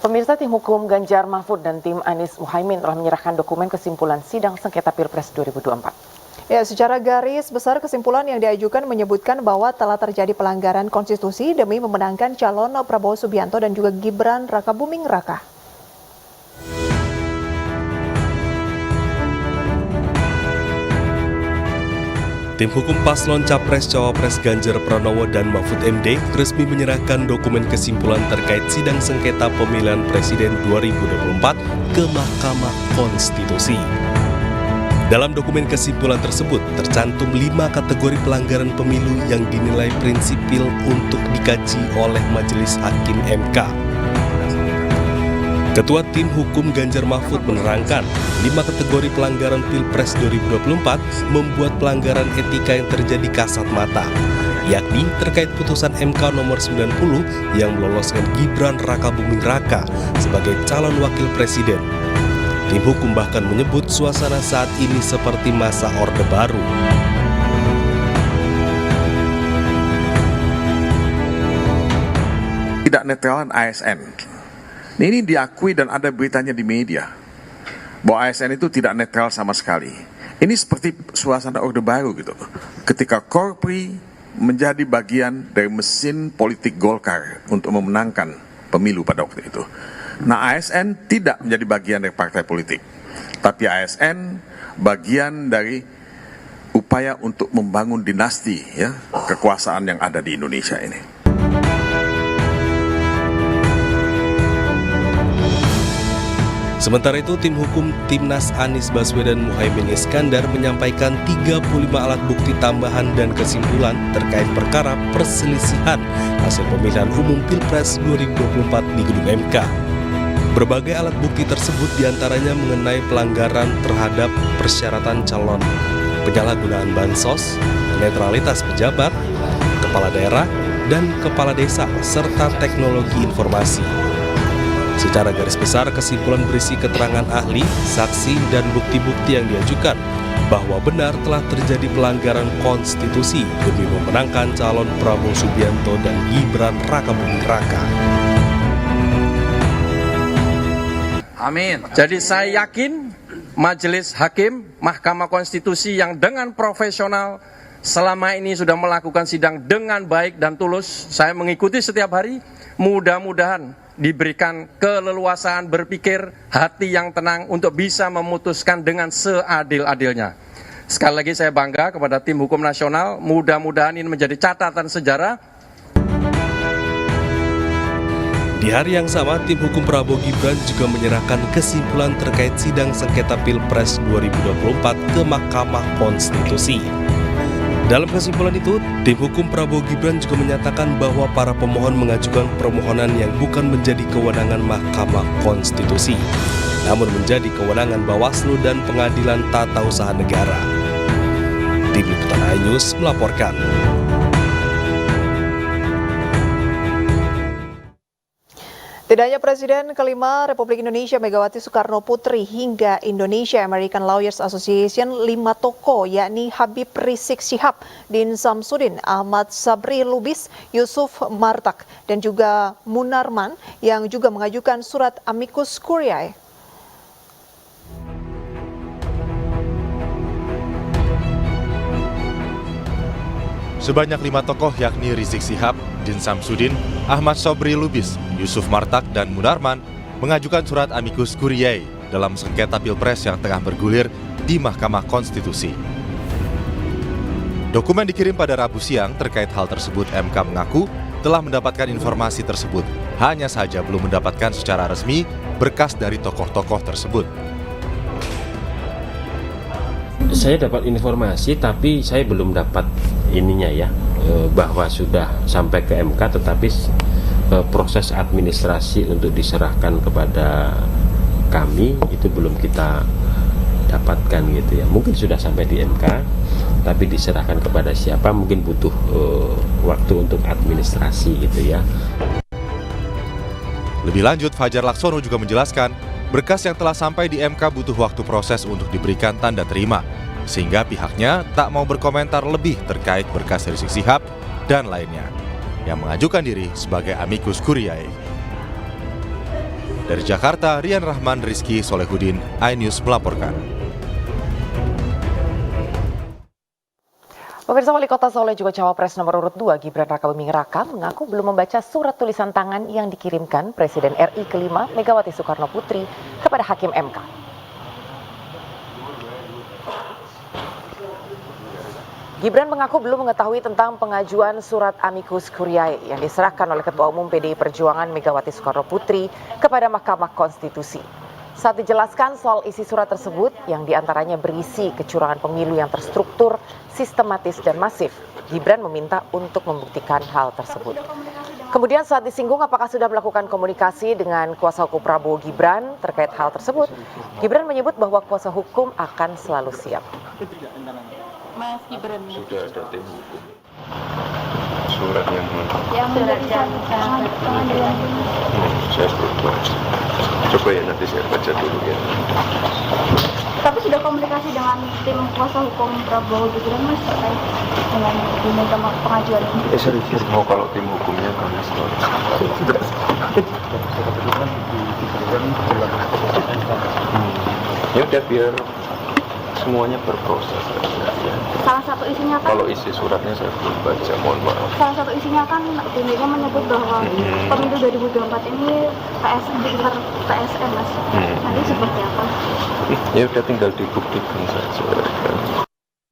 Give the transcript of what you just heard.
Pemirsa, tim hukum Ganjar Mahfud dan tim Anies Muhaimin telah menyerahkan dokumen kesimpulan sidang sengketa Pilpres 2024. Ya, secara garis besar kesimpulan yang diajukan menyebutkan bahwa telah terjadi pelanggaran konstitusi demi memenangkan calon Prabowo Subianto dan juga Gibran Rakabuming Raka. Tim hukum paslon Capres-Cawapres Ganjar Pranowo dan Mahfud MD resmi menyerahkan dokumen kesimpulan terkait sidang sengketa pemilihan presiden 2024 ke Mahkamah Konstitusi. Dalam dokumen kesimpulan tersebut tercantum 5 kategori pelanggaran pemilu yang dinilai prinsipil untuk dikaji oleh Majelis Hakim MK. Ketua Tim Hukum Ganjar Mahfud menerangkan, 5 kategori pelanggaran Pilpres 2024 membuat pelanggaran etika yang terjadi kasat mata, yakni terkait putusan MK nomor 90 yang meloloskan Gibran Rakabuming Raka sebagai calon wakil presiden. Tim Hukum bahkan menyebut suasana saat ini seperti masa Orde Baru. Tidak netralan ASN. Ini diakui dan ada beritanya di media bahwa ASN itu tidak netral sama sekali. Ini seperti suasana Orde Baru gitu. Ketika Korpri menjadi bagian dari mesin politik Golkar untuk memenangkan pemilu pada waktu itu. Nah, ASN tidak menjadi bagian dari partai politik, tapi ASN bagian dari upaya untuk membangun dinasti ya kekuasaan yang ada di Indonesia ini. Sementara itu, tim hukum Timnas Anies Baswedan Muhaimin Iskandar menyampaikan 35 alat bukti tambahan dan kesimpulan terkait perkara perselisihan hasil pemilihan umum Pilpres 2024 di Gedung MK. Berbagai alat bukti tersebut diantaranya mengenai pelanggaran terhadap persyaratan calon, penyalahgunaan bansos, netralitas pejabat, kepala daerah, dan kepala desa, serta teknologi informasi. Secara garis besar, kesimpulan berisi keterangan ahli, saksi, dan bukti-bukti yang diajukan bahwa benar telah terjadi pelanggaran konstitusi demi memenangkan calon Prabowo Subianto dan Gibran Rakabuming Raka. Amin. Jadi saya yakin Majelis Hakim Mahkamah Konstitusi yang dengan profesional selama ini sudah melakukan sidang dengan baik dan tulus, saya mengikuti setiap hari, mudah-mudahan diberikan keleluasaan berpikir, hati yang tenang untuk bisa memutuskan dengan seadil-adilnya. Sekali lagi saya bangga kepada tim hukum nasional, mudah-mudahan ini menjadi catatan sejarah. Di hari yang sama, tim hukum Prabowo Gibran juga menyerahkan kesimpulan terkait sidang sengketa Pilpres 2024 ke Mahkamah Konstitusi. Dalam kesimpulan itu, tim hukum Prabowo Gibran juga menyatakan bahwa para pemohon mengajukan permohonan yang bukan menjadi kewenangan Mahkamah Konstitusi, namun menjadi kewenangan Bawaslu dan Pengadilan Tata Usaha Negara. Tim Liputan iNews melaporkan. Tidak hanya Presiden kelima Republik Indonesia Megawati Soekarno Putri hingga Indonesia American Lawyers Association, 5 tokoh yakni Habib Rizik Syihab, Din Samsudin, Ahmad Sabri Lubis, Yusuf Martak, dan juga Munarman yang juga mengajukan surat amicus curiae. Sebanyak 5 tokoh yakni Rizik Syihab, Din Samsudin, Ahmad Sabri Lubis, Yusuf Martak, dan Munarman mengajukan surat amicus curiae dalam sengketa Pilpres yang tengah bergulir di Mahkamah Konstitusi. Dokumen dikirim pada Rabu siang. Terkait hal tersebut, MK mengaku telah mendapatkan informasi tersebut, hanya saja belum mendapatkan secara resmi berkas dari tokoh-tokoh tersebut. Saya dapat informasi, tapi saya belum dapat ininya ya, bahwa sudah sampai ke MK, tetapi proses administrasi untuk diserahkan kepada kami itu belum kita dapatkan gitu ya. Mungkin sudah sampai di MK, tapi diserahkan kepada siapa mungkin butuh waktu untuk administrasi gitu ya. Lebih lanjut, Fajar Laksono juga menjelaskan berkas yang telah sampai di MK butuh waktu proses untuk diberikan tanda terima, sehingga pihaknya tak mau berkomentar lebih terkait berkas Rizik Syihab dan lainnya yang mengajukan diri sebagai amicus curiae. Dari Jakarta, Rian Rahman, Rizky Solehudin, iNews melaporkan. Pemirsa, Wali Kota Solo juga Cawapres nomor urut 2 Gibran Rakabuming Raka mengaku belum membaca surat tulisan tangan yang dikirimkan Presiden RI kelima Megawati Soekarno Putri kepada Hakim MK. Gibran mengaku belum mengetahui tentang pengajuan surat amicus curiae yang diserahkan oleh Ketua Umum PDI Perjuangan Megawati Soekarno Putri kepada Mahkamah Konstitusi. Saat dijelaskan soal isi surat tersebut yang diantaranya berisi kecurangan pemilu yang terstruktur, sistematis dan masif, Gibran meminta untuk membuktikan hal tersebut. Kemudian saat disinggung apakah sudah melakukan komunikasi dengan kuasa hukum Prabowo Gibran terkait hal tersebut, Gibran menyebut bahwa kuasa hukum akan selalu siap. Mas Gibran sudah ada tim hukum. Surat yang mana? Yang surat pengadilan. Saya belum baca. Coba ya nanti saya baca dulu ya. Tapi sudah komunikasi dengan tim kuasa hukum Prabowo Gibran Mas terkait dengan diminta pengajuan ini. Serius mau kalau tim hukumnya kami selalu. Ya udah biar semuanya berproses. Salah satu isinya kan, kalau isi suratnya saya belum baca, mohon maaf. salah satu isinya kan dirinya menyebut bahwa pemilu 2024 ini PSN Mas. Nanti seperti apa? Ya udah tinggal dibuktikan saja.